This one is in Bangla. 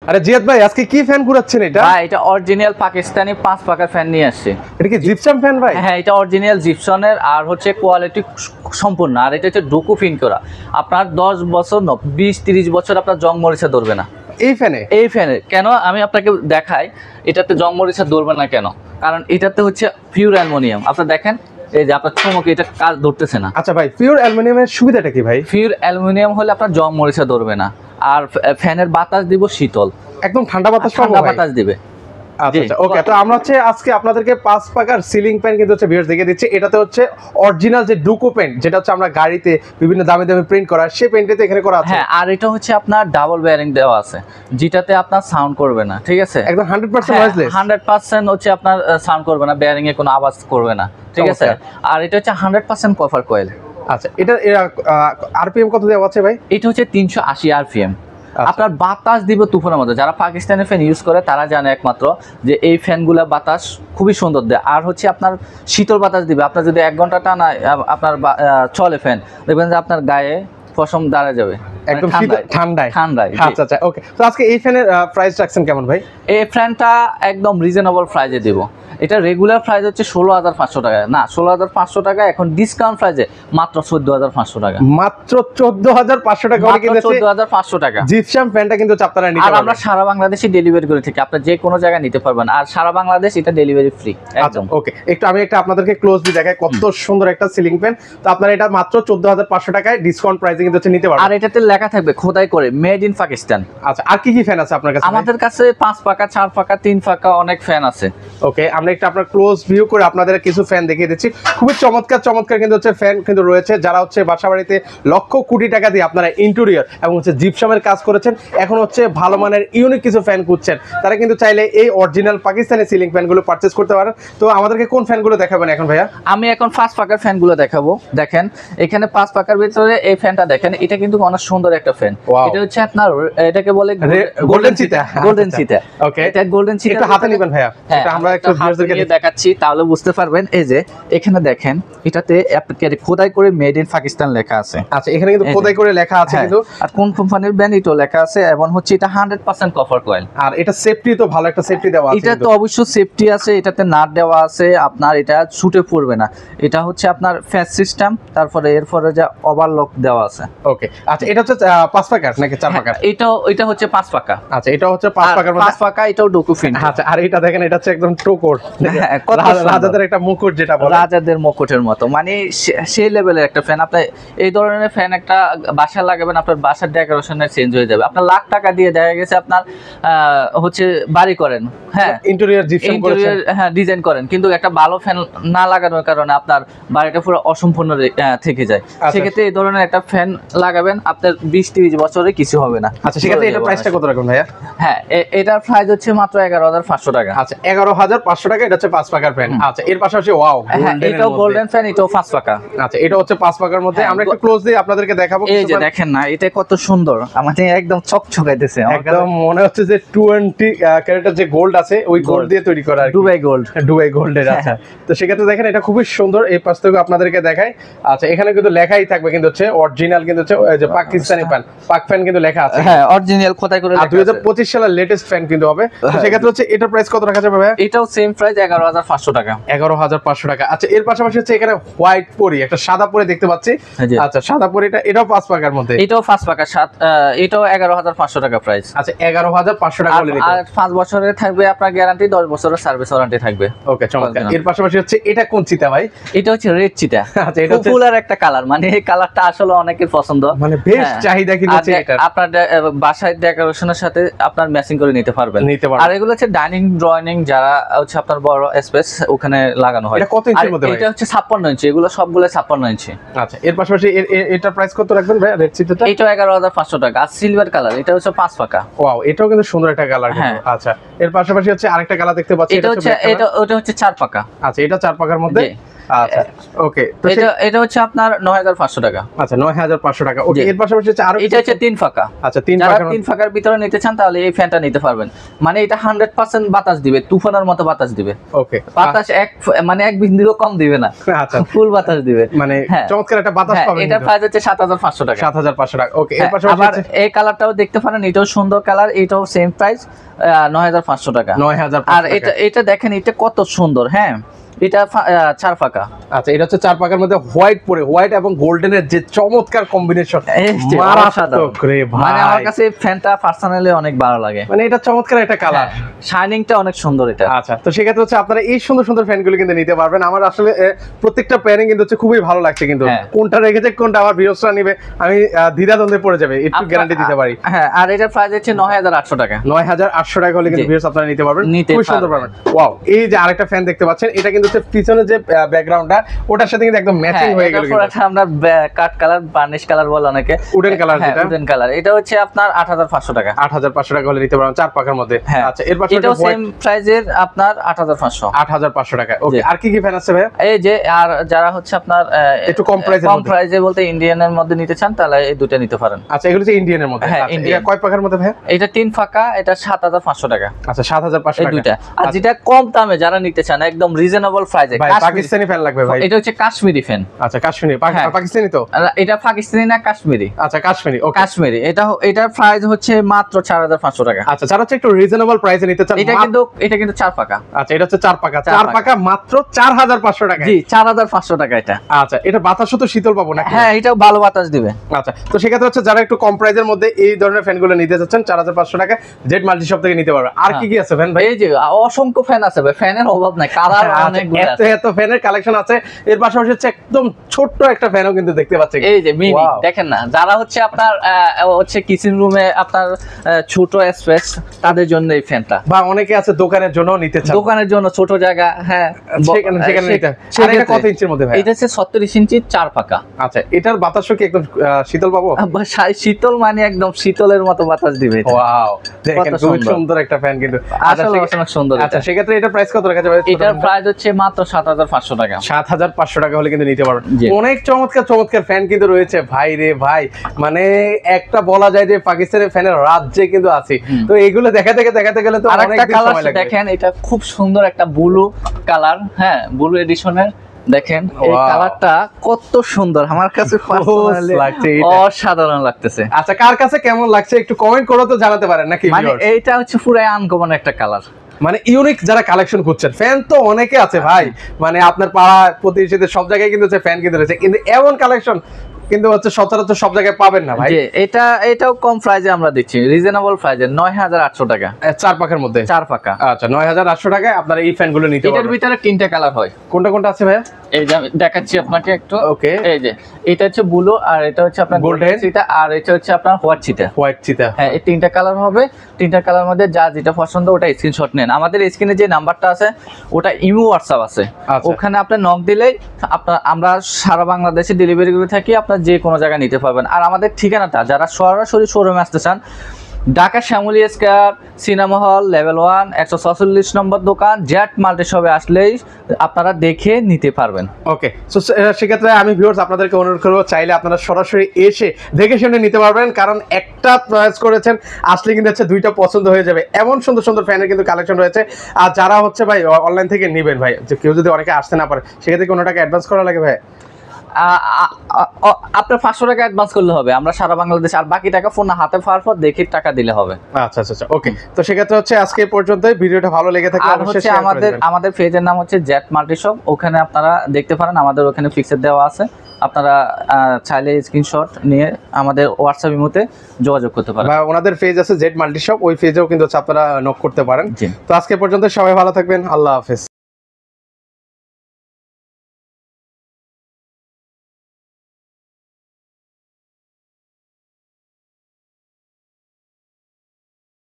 আরে জিয়াদ ভাই আজকে কি ফ্যান ঘুরাচ্ছেন এটা? ভাই এটা অরিজিনাল পাকিস্তানি 5 পাকার ফ্যান নিয়ে আসছে। এটা কি জিপসাম ফ্যান ভাই? হ্যাঁ এটা অরিজিনাল জিপসনের আর হচ্ছে কোয়ালিটি সম্পূর্ণ, আর এটা হচ্ছে ডুকু ফিন করা। আপনার 10 বছর 20-30 বছর আপনার জং মরিচা ধরবে না এই ফ্যানে। কেন আমি আপনাকে দেখাই এটাতে জং মরিচা ধরবে না কেন, কারণ এটাতে হচ্ছে পিওর অ্যালুমিনিয়াম। আপনারা দেখেন এই যে আপনার চমকে এটা কাজ ধরতেছে না। আচ্ছা ভাই, পিওর অ্যালুমিনিয়ামের সুবিধাটা কি ভাই? পিওর অ্যালুমিনিয়াম হলে আপনার জং মরিচা ধরবে না, আর ফ্যানের বাতাস দিব শীতল, একদম ঠান্ডা বাতাস পাবো। ঠান্ডা বাতাস দিবে। আচ্ছা ওকে, তো আমরা হচ্ছে আজকে আপনাদেরকে 5 পাকার সিলিং ফ্যান কিন্তু হচ্ছে ভিউয়ার্স দেখিয়ে দিচ্ছি। এটাতে হচ্ছে অরিজিনাল যে ডুকো পেইন্ট, যেটা হচ্ছে আমরা গাড়িতে বিভিন্ন দামি দামি প্রিন্ট করা, সেই পেইন্টটাতে এখানে করা আছে। হ্যাঁ, আর এটা হচ্ছে আপনার ডাবল বেয়ারিং দেওয়া আছে, যেটাতে আপনার সাউন্ড করবে না। ঠিক আছে, একদম 100% নয়েজলেস। 100% হচ্ছে আপনার সাউন্ড করবে না, বেয়ারিং এ কোনো আওয়াজ করবে না। ঠিক আছে, আর এটা হচ্ছে 100% কপার কয়েল। আচ্ছা, এটা আরপিএম কত দেওয়া আছে ভাই? এটা হচ্ছে 380 আরপিএম। আপনার বাতাস দিবে তুফানের মতো। যারা পাকিস্তানি ফ্যান ইউজ করে তারা জানে একমাত্র যে এই ফ্যানগুলো বাতাস খুবই সুন্দর দেয়, আর হচ্ছে আপনার শীতল বাতাস দিবে। আপনার যদি 1 ঘন্টা টানা আপনার চলে ফ্যান, দেখবেন যে আপনার গায়ে পশম দাঁড়া যাবে একদম ঠান্ডায়। আচ্ছা আচ্ছা ওকে, তো আজকে এই ফ্যানের প্রাইস রাখছেন কেমন ভাই? এই ফ্যানটা একদম রিজনেবল প্রাইসে দিব। এটা রেগুলার প্রাইস হচ্ছে 16,500 টাকা, না 16,500 টাকা, এখন ডিসকাউন্ট প্রাইসে মাত্র 14,500 টাকা। মাত্র 14,500 টাকা করে কিনতেছে। 14,500 টাকা জিপসাম ফ্যানটা কিন্তু আপনারা নিতে আর পারবেন। আমরা সারা বাংলাদেশে ডেলিভারি করে থাকি, আপনি যে কোনো জায়গায় নিতে পারবেন, আর সারা বাংলাদেশ এটা ডেলিভারি ফ্রি একদম। ওকে, আমি আপনাদেরকে ক্লোজলি দেখাই কত সুন্দর একটা সিলিং ফ্যান। তো আপনারা এটা মাত্র 14,500 টাকায় ডিসকাউন্ট প্রাইসে কিন্তু নিতে পারবেন। আর এটাতে লেখা থাকবে খোদাই করে মেড ইন পাকিস্তান। আচ্ছা, আর কি কি ফ্যান আছে আপনার কাছে? আমাদের কাছে 5 পাকা, 4 পাকা, 3 পাকা অনেক ফ্যান আছে। ওকে, আমরা একটা আপনার ক্লোজ ভিউ করে আপনাদের কিছু ফ্যান দেখিয়ে দিচ্ছি। খুবই চমৎকার কিন্তু হচ্ছে ফ্যান কিন্তু রয়েছে। যারা হচ্ছে বাসা বাড়িতে লক্ষ কোটি টাকা দিয়ে আপনারা ইন্টেরিয়র এবং হচ্ছে জিপসামের কাজ করেছেন, এখন হচ্ছে ভালো মানের ইউনিক কিছু ফ্যান খুঁজছেন, তারা কিন্তু চাইলে এই অরিজিনাল পাকিস্তানি সিলিং ফ্যানগুলো পারচেজ করতে পারেন। তো আমাদেরকে কোন ফ্যানগুলো দেখাবেন এখন ভাইয়া? আমি এখন 5 পাকার ফ্যানগুলো দেখাবো। দেখেন এখানে 5 পাকার ভিতরে এই ফ্যানটা দেখেন, এটা কিন্তু অনেক সুন্দর একটা ফ্যান। এটা হচ্ছে আপনার এটাকে বলে গোল্ডেন চিতা। গোল্ডেন চিতা, ওকে, এটা গোল্ডেন চিতা। একটু হাতে নেবেন ভাইয়া, এটা আমরা একটু ভিউয়ারদেরকে দেখাচ্ছি, তাহলে বুঝতে পারবেন। এই যে এখানে দেখেন, এটাতে খোদাই করে মেড ইন পাকিস্তান লেখা আছে। আচ্ছা, এখানে কিন্তু খোদাই করে লেখা আছে, কিন্তু আর কোন কোম্পানির ব্র্যান্ড এটাও লেখা আছে, এবং হচ্ছে এটা 100% কপার কয়েল। আর এটা সেফটি তো ভালো একটা সেফটি দেওয়া আছে। এটা তো অবশ্যই সেফটি আছে, এটাতে নাট দেওয়া আছে, আপনার এটা ছুটে পড়বে না। এটা হচ্ছে আপনার ফ্যাস সিস্টেম, তারপরে এরপরে যে ওভারলক দেওয়া আছে। ওকে, আচ্ছা, এটা হচ্ছে 5 পাকার নাকি 4 পাকার? এটা হচ্ছে 5 পাকা। আচ্ছা, এটা হচ্ছে 5 পাকার মধ্যে 5 পাকা, এটাও ডুকু ফিন। আচ্ছা, আর এটা দেখেন, এটা হচ্ছে একদম টোকর, রাজাদের একটা মুকুট, যেটা বলে রাজাদের মুকুটের মতো, মানে সেই লেভেলের একটা ফ্যান। আপনি এই ধরনের ফ্যান একটা বাসায় লাগাবেন, আপনার বাসার ডেকোরেশনে চেঞ্জ হয়ে যাবে। আপনার লাখ টাকা দিয়ে দেখা গেছে আপনার হচ্ছে বাড়ি করেন, হ্যাঁ ইন্টেরিয়র জিপসাম করেছেন, হ্যাঁ ডিজাইন করেন, কিন্তু একটা ভালো ফ্যান না লাগানোর কারণে আপনার বাড়িটা পুরো অসম্পূর্ণ থেকে যায়। সেক্ষেত্রে এই ধরনের একটা ফ্যান লাগাবেন, আপনার 20-30 বছরে কিছু হবে না। আচ্ছা, সেক্ষেত্রে এটা প্রাইসটা কত রাখবেন ভাইয়া? হ্যাঁ, এটার প্রাইস হচ্ছে মাত্র 11,500 টাকা। আচ্ছা, 11,500 টাকা, এটা হচ্ছে 5 পাকার ফ্যান। আচ্ছা, এর পাশাপাশি ওয়াও, এটাও গোল্ডেন ফ্যান, এটাও 5 পাকা। আচ্ছা, এটা হচ্ছে 5 পাকার মধ্যে। আমরা একটু ক্লোজলি আপনাদেরকে দেখাবো। এই যে দেখেন না, এটা কত সুন্দর, আমাদের একদম চকচকাইতেছে, একদম মনে হচ্ছে যে 20 ক্যারেটের যে গোল্ড আছে, ওই গোল্ড দিয়ে তৈরি করা, দুবাই গোল্ডের। আচ্ছা, তো সেক্ষেত্রে দেখেন এটা খুবই সুন্দর। এই পাশ থেকে আপনাদেরকে দেখাই। আচ্ছা, এখানে কিন্তু লেখাই থাকবে কিন্তু হচ্ছে অরিজিনাল, কিন্তু হচ্ছে যে পাকিস্তানি ফ্যান, পাক ফ্যান কিন্তু লেখা আছে। হ্যাঁ, অরিজিনাল খোদাই করে লেখা আছে। 2025 সালের লেটেস্ট ফ্যান কিন্তু হবে। তো সেক্ষেত্রে হচ্ছে এটার প্রাইস কত রাখা যাবে ভাই? এটাও সেম প্রাইস 11,500 টাকা। 11,500 টাকা। আচ্ছা, এর পাশাপাশি হচ্ছে এখানে হোয়াইট পরি, একটা সাদা পরি দেখতে পাচ্ছি। আচ্ছা, সাদা পরিটা এটাও 5 পাকার মধ্যে। এটাও 5 পাকা, এটাও 11,500 টাকা প্রাইস। আচ্ছা, 11,500 টাকা বলে নিতে। আর 5 বছরের থাকবে আপনার গ্যারান্টি, 10 বছরের সার্ভিস ওয়ারেন্টি থাকবে। ওকে, চমৎকার। এর পাশাপাশি হচ্ছে এটা কোন চিতা ভাই? এটা হচ্ছে রেড চিতা। আচ্ছা, এটা হচ্ছে পপুলার একটা কালার, মানে এই কালারটা আসলে অনেকের পছন্দ, মানে বেশ চাহিদা কিন্তু এটা। আপনার বাসায় ডেকোরেশনের সাথে আপনার ম্যাচিং করে নিতে পারবেন। আর এগুলো হচ্ছে ডাইনিং ড্রয়িং, যারা হচ্ছে আপনার বড় স্পেস ওখানে লাগানো হয়। এটা কত ইঞ্চির মধ্যে? এটা হচ্ছে 56 ইঞ্চি, এগুলো সবগুলো 56 ইঞ্চি। আচ্ছা, এর পাশাপাশি এটার প্রাইস কত রাখবেন ভাই? রেড চিতাটা এটাও 11,500 টাকা। আর সিলভার কালার, এটা হচ্ছে 5 পাকা। ওয়াও, এটাও কিন্তু সুন্দর একটা কালার কিন্তু। আচ্ছা, এর পাশাপাশি হচ্ছে আরেকটা কালার দেখতে পাচ্ছি, এটা হচ্ছে 4 পাকা। আচ্ছা, এটা 4 পাকার মধ্যে। আচ্ছা ওকে, তো এটা হচ্ছে আপনার 9500 টাকা। আচ্ছা 9500 টাকা। ওকে, এর পাশাপাশি হচ্ছে আরো এটা হচ্ছে 3 ফাঁকা। আচ্ছা 3 যারা ফাঁকা, 3 ফাঁকার ভিতরে নিতে চান তাহলে এই ফ্যানটা নিতে পারবেন। মানে এটা 100% বাতাস দিবে, তুফানের মতো বাতাস দিবে। ওকে, বাতাস মানে এক বিন্দুও কম দিবে না, আচ্ছা ফুল বাতাস দিবে। মানে চমৎকার একটা বাতাস পাবেন। এটা প্রাইস হচ্ছে 7500 টাকা। 7500 টাকা। ওকে, এর পাশাপাশি আবার এই কালারটাও দেখতে পারেন, এটাও সুন্দর কালার, এটাও সেম প্রাইস 9500 টাকা। 9500 আর এটা দেখেন, এটা কত সুন্দর। হ্যাঁ, এটা 4 ফাঁকা। আচ্ছা, এটা হচ্ছে 4 পাকার মধ্যে হোয়াইট পরে, হোয়াইট এবং গোল্ডেনের যে চমৎকার কম্বিনেশন, মারাত্মক রে ভাই। মানে আমার কাছে ফ্যানটা পার্সোনালি অনেক ভালো লাগে। মানে এটা চমৎকার একটা কালার, শাইনিংটা অনেক সুন্দর এটা। আচ্ছা, তো সেক্ষেত্রে হচ্ছে আপনারা এই সুন্দর সুন্দর ফ্যানগুলো কিন্তু নিতে পারবেন। আমার আসলে প্রত্যেকটা প্যানিং কিন্তু হচ্ছে খুবই ভালো লাগছে, কিন্তু কোনটা রেখেছে কোনটা আমার ভিউয়ার্সরা নিবে আমি দ্বিধাদ্বন্দ্বে পড়ে যাবে, একটু গ্যারান্টি দিতে পারি। হ্যাঁ, আর এটার প্রাইস হচ্ছে 9800 টাকা। 9800 টাকা হলে কিন্তু ভিউয়ার্স আপনারা নিতে পারবেন, খুব সুন্দর পাবেন। ওয়াও, এই যে আরেকটা ফ্যান দেখতে পাচ্ছেন, এটা কিন্তু হচ্ছে পিছনে যে ব্যাকগ্রাউন্ডটা ওটার সাথে কিন্তু একদম ম্যাচিং হয়ে গেল। এটা আমরা কাট কালার, বার্নিশ কালার বলে অনেকে, উডেন কালার, যেটা উডেন কালার, এটা হচ্ছে আপনার 8500 টাকা। 8500 টাকা হলে নিতে পারবেন 4 পাকার মধ্যে। আচ্ছা, এর পাশে এটাও সেম প্রাইজের আপনার 8500 টাকা। ওকে, আর কি কি ফ্যান আছে ভাই? এই যে, আর যারা হচ্ছে আপনার একটু কম প্রাইজে বলতে ইন্ডিয়ানের মধ্যে নিতে চান তাহলে এই দুটো নিতে পারেন। আচ্ছা, এগুলো হচ্ছে ইন্ডিয়ানের মধ্যে। হ্যাঁ, এটা কয় পাকার মধ্যে ভাই? এটা 3 ফাঁকা, এটা 7500 টাকা। আচ্ছা, 7500 টাকা এই দুইটা। আর যেটা কম দামে যারা নিতে চান একদম রিজনেবল প্রাইসে, ভাই পাকিস্তানি ফ্যান লাগবে ভাই। এটা হচ্ছে কাশ্মীরি ফ্যান। আচ্ছা, কাশ্মীরি, পাকিস্তানি তো? এটা পাকিস্তানি না, কাশ্মীরি। আচ্ছা, কাশ্মীরি। ওকে, কাশ্মীরি। এটার প্রাইস হচ্ছে মাত্র 4500 টাকা। আচ্ছা, যারা হচ্ছে একটু রিজনেবল প্রাইসে নিতে চান, এটা কিন্তু 4 পাকা। আচ্ছা, এটা হচ্ছে 4 পাকা। 4 পাকা মাত্র 4500 টাকা। জি, 4500 টাকা এটা। আচ্ছা, এটা বাতাসও তো শীতল পাবো নাকি? হ্যাঁ, এটাও ভালো বাতাস দিবে। আচ্ছা, তো সেক্ষেত্রে হচ্ছে যারা একটু কম প্রাইসের মধ্যে এই ধরনের ফ্যানগুলো নিতে চাচ্ছেন 4500 টাকা জেড মাল্টি শপ থেকে নিতে পারবে। আর কি কি আছে ফ্যান ভাই? এই যে অসংখ্য ফ্যান আছে ভাই, ফ্যানের অভাব নাই, কালার অনেকগুলো আছে, এত ফ্যানের কালেকশন আছে। এর পাশাপাশি হচ্ছে একদম ছোট্ট একটা ফ্যানও কিন্তু দেখতে পাচ্ছেন, এই যে মিনি, দেখেন না, যারা হচ্ছে আপনার হচ্ছে কিচেন রুমে আপনার ছোট স্পেস, তাদের জন্য এই ফ্যানটা। বা অনেকে আছে দোকানের জন্য নিতে চান, দোকানের জন্য ছোট জায়গা, হ্যাঁ সেখানে নিতে। আর এটা কত ইঞ্চির মধ্যে ভাই? এটা হচ্ছে 36 ইঞ্চি 4 পাকা। আচ্ছা, এটার বাতাসও কি একদম শীতল পাবো? শীতল মানে একদম শীতলের মতো বাতাস দিবে। ওয়াও, দেখেন খুব সুন্দর একটা ফ্যান কিন্তু, আসলে অনেক সুন্দর। আচ্ছা, সেক্ষেত্রে এটা প্রাইস কত রাখা যাবে? এটার প্রাইস হচ্ছে মাত্র 7500 টাকা। 7500 টাকা হলে কিন্তু নিতে পারবেন। অনেক চমৎকার চমৎকার ফ্যান কিন্তু রয়েছে ভাই রে ভাই, মানে একটা বলা যায় যে পাকিস্তানের ফ্যানের রাজ্যে কিন্তু আছে। তো এগুলো দেখাতে গেলে তো অনেক সময় লাগবে। দেখেন, এটা খুব সুন্দর একটা ব্লু কালার, হ্যাঁ, ব্লু এডিশনের। দেখেন এই কালারটা কত সুন্দর, আমার কাছে অসাধারণ লাগতেছে। আচ্ছা, কার কাছে কেমন লাগছে একটু কমেন্ট করে তো জানাতে পারেন নাকি? মানে এইটা হচ্ছে পুরো আনকমন একটা কালার, মানে ইউনিক যারা কালেকশন করছেন। ফ্যান তো অনেকে আছে ভাই, মানে আপনার পাড়া প্রতিবেশীদের সব জায়গায় কিন্তু ফ্যান কিন্তু রয়েছে, কিন্তু এমন কালেকশন কিন্তু হচ্ছে সচরাচর সব জায়গায় পাবেন না ভাই। এটাও কম প্রাইসে আমরা দিচ্ছি, রিজনেবল প্রাইসে 9800 টাকা। 4 পাকার মধ্যে? 4 পাকা। আচ্ছা, 9800 টাকা আপনারা এই ফ্যানগুলো নিতে পারবেন। এটার ভিতরে 3টা কালার হয়। কোনটা কোনটা আছে ভাই? এই যে আমি দেখাচ্ছি আপনাকে একটু। ওকে, এই যে এটা হচ্ছে ব্লু, আর এটা হচ্ছে আপনার গোল্ডেন চিতা, আর এটা হচ্ছে আপনার হোয়াইট চিতা। হ্যাঁ, এই 3টা কালার হবে। 3টা কালার মধ্যে যা যেটা পছন্দ ওটা স্ক্রিনশট নেন। আমাদের স্ক্রিনে যে নাম্বারটা আছে ওটা ইমো হোয়াটসঅ্যাপ আছে, ওখানে আপনি নক দিলেই আমরা সারা বাংলাদেশে ডেলিভারি করে থাকি, আপনার যে কোনো জায়গায় নিতে পারবেন। আর আমাদের ঠিকানাটা, যারা সরাসরি শোরুমে আসতে চান, Dhaka Shyamoli square, cinema hall, level 1, 146 নম্বর দোকান, জেড মাল্টি শপে আসলেই আপনারা দেখে নিতে পারবেন। ওকে, সো সেক্ষেত্রে আমি ভিউয়ার্স আপনাদেরকে অনুরোধ করবো, চাইলে আপনারা সরাসরি এসে দেখে শুনে নিতে পারবেন, কারণ একটা চয়েস করেছেন, আসলে কিন্তু হচ্ছে 2টা পছন্দ হয়ে যাবে। এমন সুন্দর সুন্দর ফ্যানের কিন্তু কালেকশন রয়েছে। আর যারা হচ্ছে ভাই অনলাইন থেকে নেবেন ভাই, যে কেউ যদি অনেকে আসতে না পারে, সেক্ষেত্রে কোনো টাকা অ্যাডভান্স করা লাগে ভাই? আপনার 500 টাকা অ্যাডভান্স করলে হবে, আমরা সারা বাংলাদেশ, আর বাকি টাকা ফোন হাতে পাওয়ার পর দেখে টাকা দিলে হবে। আচ্ছা আচ্ছা, ওকে। তো সেক্ষেত্রে হচ্ছে আজকে পর্যন্তই, ভিডিওটা ভালো লেগে থাকলে অবশ্যই শেয়ার করে দিবেন। আমাদের পেজের নাম হচ্ছে জেড মাল্টি শপ, ওখানে আপনারা দেখতে পারেন, আমাদের ওখানে ফিক্সড দেওয়া আছে। আপনারা চাইলে স্ক্রিনশট নিয়ে আমাদের হোয়াটসঅ্যাপ ইমোতে যোগাযোগ করতে পারেন, বা ওনাদের পেজ আছে জেড মাল্টি শপ, ওই পেজেও কিন্তু আপনারা নক করতে পারেন। তো আজকে পর্যন্ত সবাই ভালো থাকবেন, আল্লাহ হাফেজ।